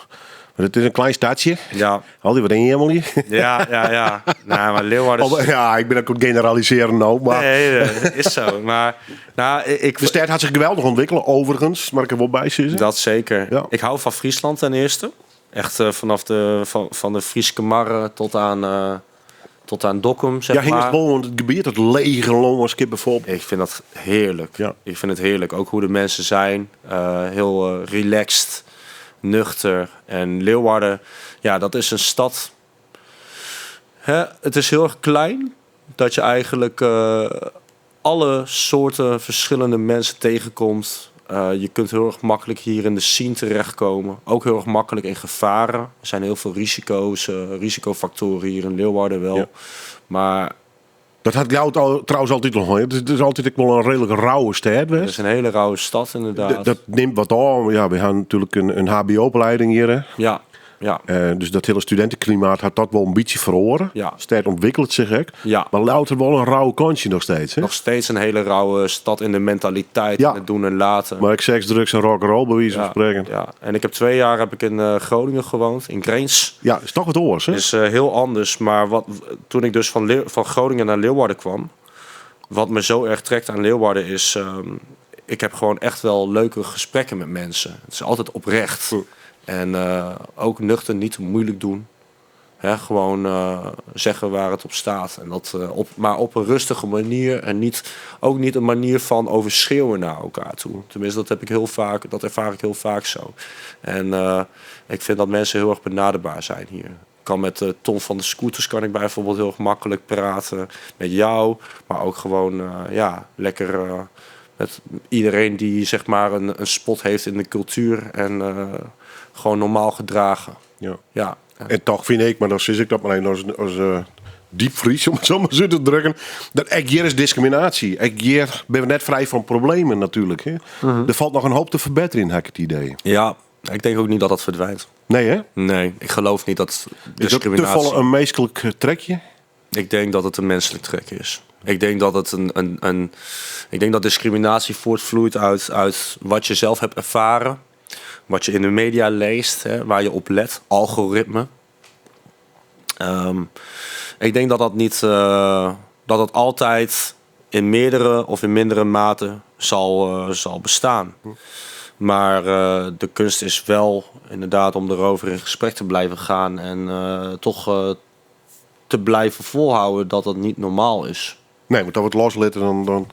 Want het is een klein stadje. Ja. Al die wat in je helemaal niet. Ja. Nou, maar Leeuwarden... Ja, ik ben ook generaliseren nou. Maar... Nee, dat is zo. Maar, de stad had zich geweldig ontwikkeld, overigens. Maar ik er wel bij zitten. Dat zeker. Ja. Ik hou van Friesland ten eerste. Echt vanaf van de Frieske Marre tot aan Dokkum, zeg maar. Ja, ging het gebied, het lege Longerskip bijvoorbeeld. Ik vind dat heerlijk. Ja. Ik vind het heerlijk. Ook hoe de mensen zijn. Heel relaxed, nuchter. En Leeuwarden, ja, dat is een stad. Het is heel erg klein. Dat je eigenlijk alle soorten verschillende mensen tegenkomt. Je kunt heel erg makkelijk hier in de scene terechtkomen. Ook heel erg makkelijk in gevaren. Er zijn heel veel risicofactoren hier in Leeuwarden wel. Ja. Maar... Dat had jou trouwens altijd nog. Het is altijd wel een redelijk rauwe stad. Het is een hele rauwe stad inderdaad. Dat neemt wat aan. Ja, we hebben natuurlijk een hbo-opleiding hier. Hè? Ja. Dus dat hele studentenklimaat had dat wel een beetje verloren. Ja. De stad ontwikkelt zich ook. Ja. Maar louter wel een rauwe kantje nog steeds. Hè? Nog steeds een hele rauwe stad in de mentaliteit. En het doen en laten. Maar ik seks, drugs en rock'n'roll bij wijze van spreken. Ja. En ik heb 2 jaar in Groningen gewoond. In Greens. Ja, is toch wat oors, hè? Is heel anders. Maar toen ik dus van Groningen naar Leeuwarden kwam. Wat me zo erg trekt aan Leeuwarden is... ik heb gewoon echt wel leuke gesprekken met mensen. Het is altijd oprecht. En ook nuchter, niet te moeilijk doen. Hè, gewoon zeggen waar het op staat. En dat, maar op een rustige manier. En ook niet een manier van overschreeuwen naar elkaar toe. Tenminste, dat ervaar ik heel vaak zo. En ik vind dat mensen heel erg benaderbaar zijn hier. Kan met Tom van de Scooters kan ik bijvoorbeeld heel gemakkelijk praten. Met jou. Maar ook gewoon lekker met iedereen die zeg maar een spot heeft in de cultuur. En gewoon normaal gedragen. Ja. En toch vind ik, maar dan zit ik dat maar even als diepvries, om het zo maar zo te drukken. Dat hier is discriminatie. Hier ben we net vrij van problemen natuurlijk. Hè? Er valt nog een hoop te verbeteren, heb ik het idee. Ja, ik denk ook niet dat dat verdwijnt. Nee, hè? Nee, ik geloof niet dat Is dat discriminatie... te vallen een menselijk trekje? Ik denk dat het een menselijk trek is. Ik denk dat het ik denk dat discriminatie voortvloeit uit wat je zelf hebt ervaren. Wat je in de media leest, hè, waar je op let. Algoritme. Ik denk dat dat niet... dat het altijd in meerdere of in mindere mate zal bestaan. Maar de kunst is wel inderdaad om erover in gesprek te blijven gaan. En toch te blijven volhouden dat dat niet normaal is. Nee, want als we het loslaten, dan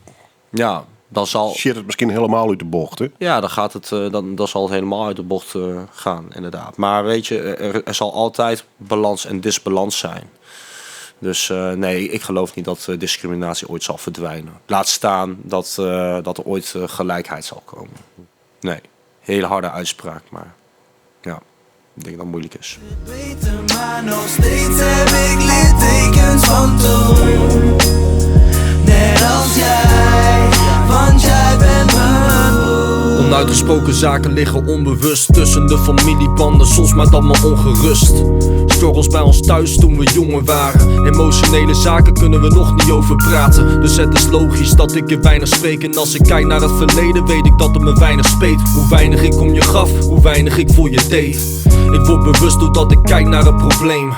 Ja, dan zal... shit het misschien helemaal uit de bocht. Hè? Ja, dan gaat het, dan zal het helemaal uit de bocht gaan, inderdaad. Maar weet je, er zal altijd balans en disbalans zijn. Dus nee, ik geloof niet dat discriminatie ooit zal verdwijnen. Laat staan dat er ooit gelijkheid zal komen. Nee, hele harde uitspraak, maar ja, ik denk dat het moeilijk is. Beter, maar nog steeds heb ik littekens van toen. Net als jij, want jij bent mijn broer. Onuitgesproken zaken liggen onbewust tussen de familiebanden, soms maakt dat me ongerust. Struggles bij ons thuis toen we jonger waren. Emotionele zaken kunnen we nog niet over praten. Dus het is logisch dat ik er weinig spreek. En als ik kijk naar het verleden weet ik dat het me weinig speet. Hoe weinig ik om je gaf, hoe weinig ik voor je deed. Ik word bewust doordat ik kijk naar het probleem.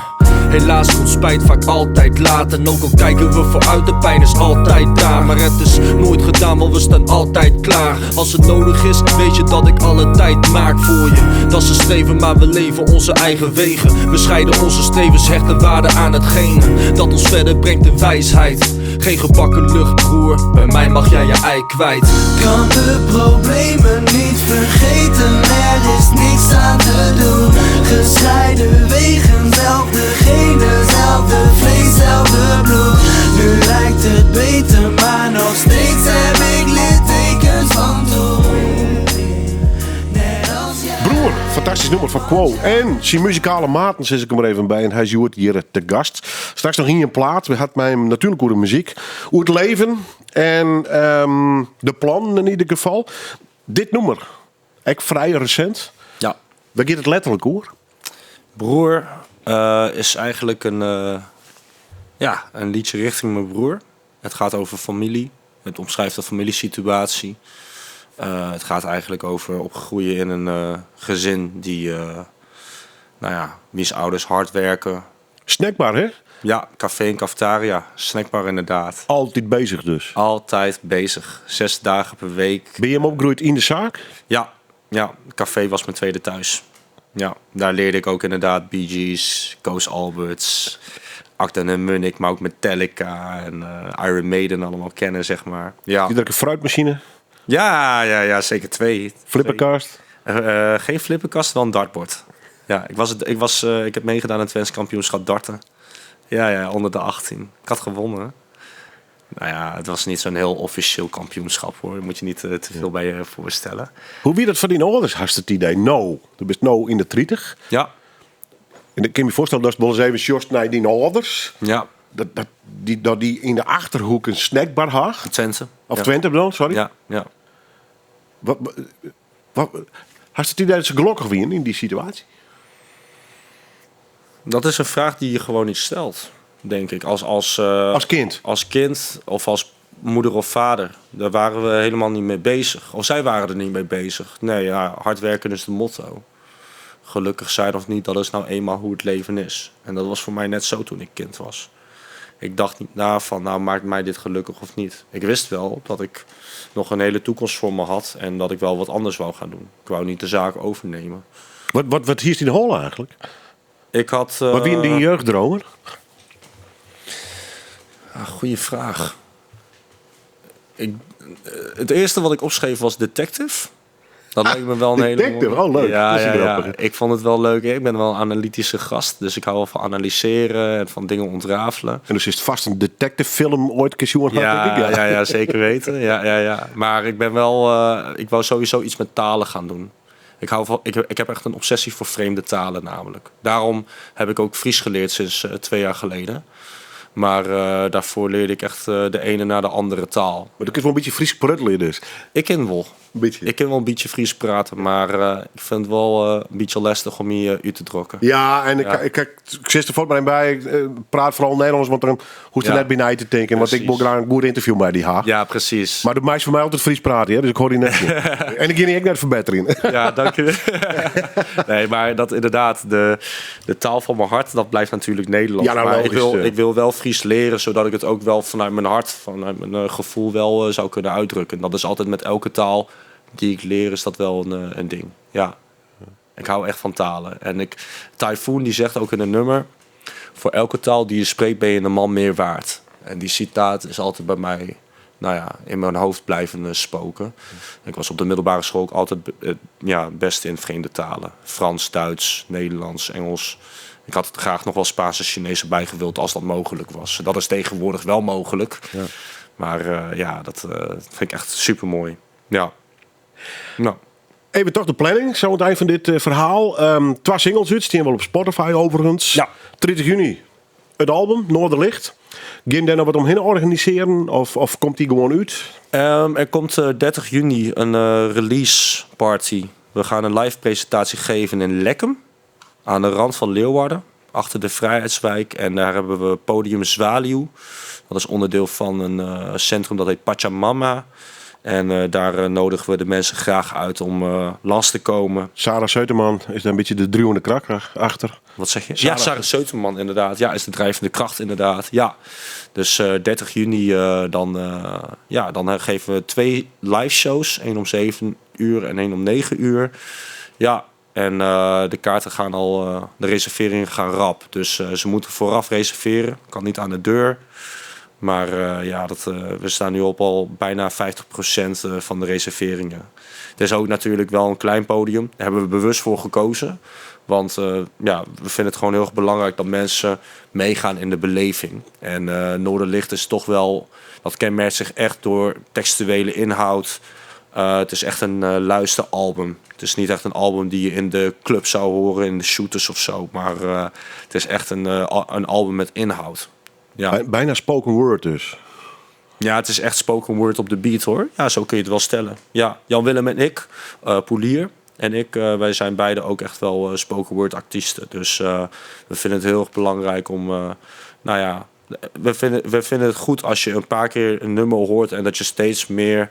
Helaas komt spijt vaak altijd laat. En ook al kijken we vooruit, de pijn is altijd daar. Maar het is nooit gedaan, maar we staan altijd klaar. Als het nodig is, weet je dat ik alle tijd maak voor je. Dat is een streven, maar we leven onze eigen wegen. We scheiden onze strevens, hechten waarde aan hetgeen dat ons verder brengt in wijsheid. Geen gebakken lucht, broer, bij mij mag jij je ei kwijt. Kan de problemen niet vergeten, er is niks aan te doen. Gescheiden wegen, zelfde genen, zelfde vlees, zelfde bloed. Nu lijkt het beter, maar nog steeds heb ik littekens van toen. Net als jij. Broer, fantastisch nummer van Quo. En zijn muzikale maten zit ik hem er even bij. En hij is hier te gast. Straks nog hier een plaat. We hadden mij natuurlijk over de muziek. Over het leven. En de plan in ieder geval. Dit nummer. Echt vrij recent. Ja. Waar gaat het letterlijk over? Broer is eigenlijk een liedje richting mijn broer. Het gaat over familie. Het omschrijft de familiesituatie. Het gaat eigenlijk over opgroeien in een gezin die, wiens ouders hard werken. Snackbar, hè? Ja, café en cafetaria. Snackbar inderdaad. Altijd bezig dus. Altijd bezig. 6 dagen per week. Ben je hem opgegroeid in de zaak? Ja, café was mijn tweede thuis. Ja, daar leerde ik ook inderdaad Bee Gees, Koos Alberts, Akda en Munnik, maar ook Metallica en Iron Maiden allemaal kennen, zeg maar. Ja, Die een fruitmachine? ja, zeker 2. Flippercast? Geen flipperkast, wel een dartbord. Ja, ik heb meegedaan aan het Twents kampioenschap darten. Ja, onder de 18. Ik had gewonnen. Nou ja, het was niet zo'n heel officieel kampioenschap hoor. Daar moet je niet te veel bij je voorstellen. Hoe wie dat van die ouders had het idee? Nou, du bent nou in de 30. Ja. En ik kan me voorstellen dat het wel eens even just naar die ouders. Ja. Dat die in de Achterhoek een snackbar had. Twente. Of ja. Twente bedoel, sorry. Ja. Had het idee dat ze gelukkig waren in die situatie? Dat is een vraag die je gewoon niet stelt, denk ik. Als kind? Als kind of als moeder of vader. Daar waren we helemaal niet mee bezig. Of zij waren er niet mee bezig. Nee, ja, hard werken is de motto. Gelukkig zijn of niet, dat is nou eenmaal hoe het leven is. En dat was voor mij net zo toen ik kind was. Ik dacht niet na van, nou maakt mij dit gelukkig of niet. Ik wist wel dat ik nog een hele toekomst voor me had. En dat ik wel wat anders wou gaan doen. Ik wou niet de zaak overnemen. Wat hier is die de hol eigenlijk? Ik had... Wat wie in die jeugddromer? Goeie vraag. Het eerste wat ik opschreef was Detective. Dat leek me wel een hele Detective, mooie. oh leuk. Ja, Dat is grappig. ik vond het wel leuk. Ik ben wel een analytische gast, dus ik hou wel van analyseren en van dingen ontrafelen. En dus is het vast een detective film ooit gezien? Ja, zeker weten. Ja. Maar ik ben wel... ik wou sowieso iets met talen gaan doen. Ik heb echt een obsessie voor vreemde talen namelijk. Daarom heb ik ook Fries geleerd sinds 2 jaar geleden. Maar daarvoor leerde ik echt de ene na de andere taal. Maar dat is wel een beetje Fries pruttelen dus. Ik ken wel. Ik kan wel een beetje Fries praten, maar ik vind het wel een beetje lastig om hier uit te drukken. Ja, en ik zit er voortbij bij. Ik praat vooral Nederlands, want dan hoeft er net binnen te denken. Want ik wil graag een goed interview bij die haag. Ja, precies. Maar de meisje van mij altijd Fries praten, hè? Dus ik hoor die net niet. En ik ging net verbeteren. Ja, dank je. Nee, maar dat inderdaad, de taal van mijn hart, dat blijft natuurlijk Nederlands. Ja, nou, maar logisch, ik wil wel Fries leren, zodat ik het ook wel vanuit mijn hart, vanuit mijn gevoel wel zou kunnen uitdrukken. En dat is altijd met elke taal die ik leer, is dat wel een ding. Ja. Ik hou echt van talen. En Typhoon die zegt ook in een nummer: voor elke taal die je spreekt ben je een man meer waard. En die citaat is altijd bij mij, in mijn hoofd blijven spoken. Ik was op de middelbare school ook altijd best in vreemde talen. Frans, Duits, Nederlands, Engels. Ik had graag nog wel Spaans en Chinees erbij gewild als dat mogelijk was. Dat is tegenwoordig wel mogelijk. Ja. Maar dat vind ik echt super mooi. Ja. Nou. Even toch de planning, zo aan het eind van dit verhaal. 2 singles uit, staan wel op Spotify overigens. Ja. 30 juni, het album, Noorderlicht. Gaan daar nog wat omheen organiseren of komt die gewoon uit? Er komt 30 juni een release party. We gaan een live presentatie geven in Lekkem. Aan de rand van Leeuwarden, achter de Vrijheidswijk. En daar hebben we podium Zwaluw. Dat is onderdeel van een centrum dat heet Pachamama. En daar nodigen we de mensen graag uit om langs te komen. Sarah Seuterman is daar een beetje de druwende krak achter. Wat zeg je? Sarah Seuterman inderdaad. Ja, is de drijvende kracht inderdaad. Ja. Dus 30 juni dan geven we 2 live shows. 1 om 7 uur en 1 om 9 uur. Ja, en de kaarten gaan de reserveringen gaan rap. Dus ze moeten vooraf reserveren. Kan niet aan de deur. Maar we staan nu op al bijna 50% van de reserveringen. Het is ook natuurlijk wel een klein podium. Daar hebben we bewust voor gekozen. Want we vinden het gewoon heel erg belangrijk dat mensen meegaan in de beleving. En Noorderlicht is toch wel... Dat kenmerkt zich echt door textuele inhoud. Het is echt een luisteralbum. Het is niet echt een album die je in de club zou horen, in de shooters of zo. Maar het is echt een album met inhoud. Ja. Bijna spoken word dus. Ja, het is echt spoken word op de beat hoor. Ja, zo kun je het wel stellen. Ja, Jan-Willem en ik, Polier en ik, wij zijn beide ook echt wel spoken word artiesten. Dus we vinden het heel erg belangrijk om, we vinden het goed als je een paar keer een nummer hoort en dat je steeds meer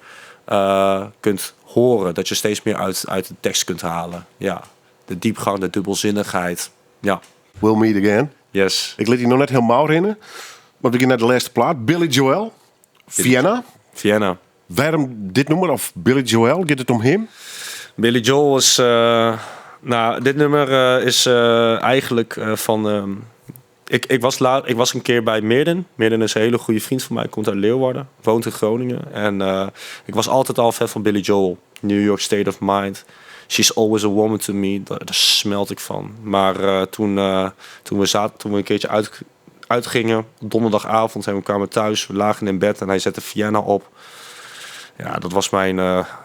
kunt horen. Dat je steeds meer uit de tekst kunt halen. Ja, de diepgang, de dubbelzinnigheid. Ja. We'll meet again. Yes. Ik liet die nog net helemaal herinneren. Maar we gaan naar de laatste plaat. Billy Joel. Vienna. Waarom dit nummer of Billy Joel? Gaat het om hem? Billy Joel is... dit nummer is eigenlijk van... Ik was een keer bij Meerden. Meerden is een hele goede vriend van mij. Komt uit Leeuwarden. Woont in Groningen. En ik was altijd al fan van Billy Joel. New York State of Mind. She's always a woman to me. Daar smelt ik van. Maar toen we een keertje uitgingen, donderdagavond, en we kwamen thuis, we lagen in bed en hij zette Vienna op. Ja, dat was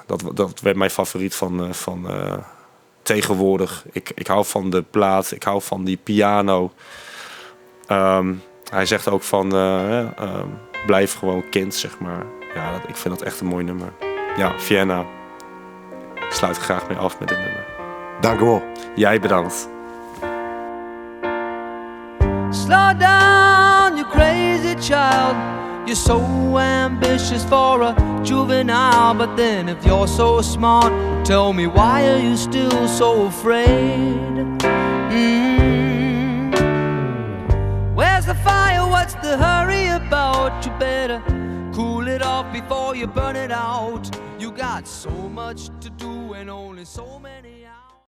dat werd mijn favoriet van tegenwoordig. Ik hou van de plaat, ik hou van die piano. Hij zegt ook van blijf gewoon kind, zeg maar. Ja, ik vind dat echt een mooi nummer. Ja, Vienna. Ik sluit graag mee af met dit nummer. Dank u wel. Jij bedankt. Slow down, you crazy child. You're so ambitious for a juvenile. But then if you're so smart, tell me why are you still so afraid? Where's the fire? What's the hurry about? You better cool it off before you burn it out. You got so much to do and only so many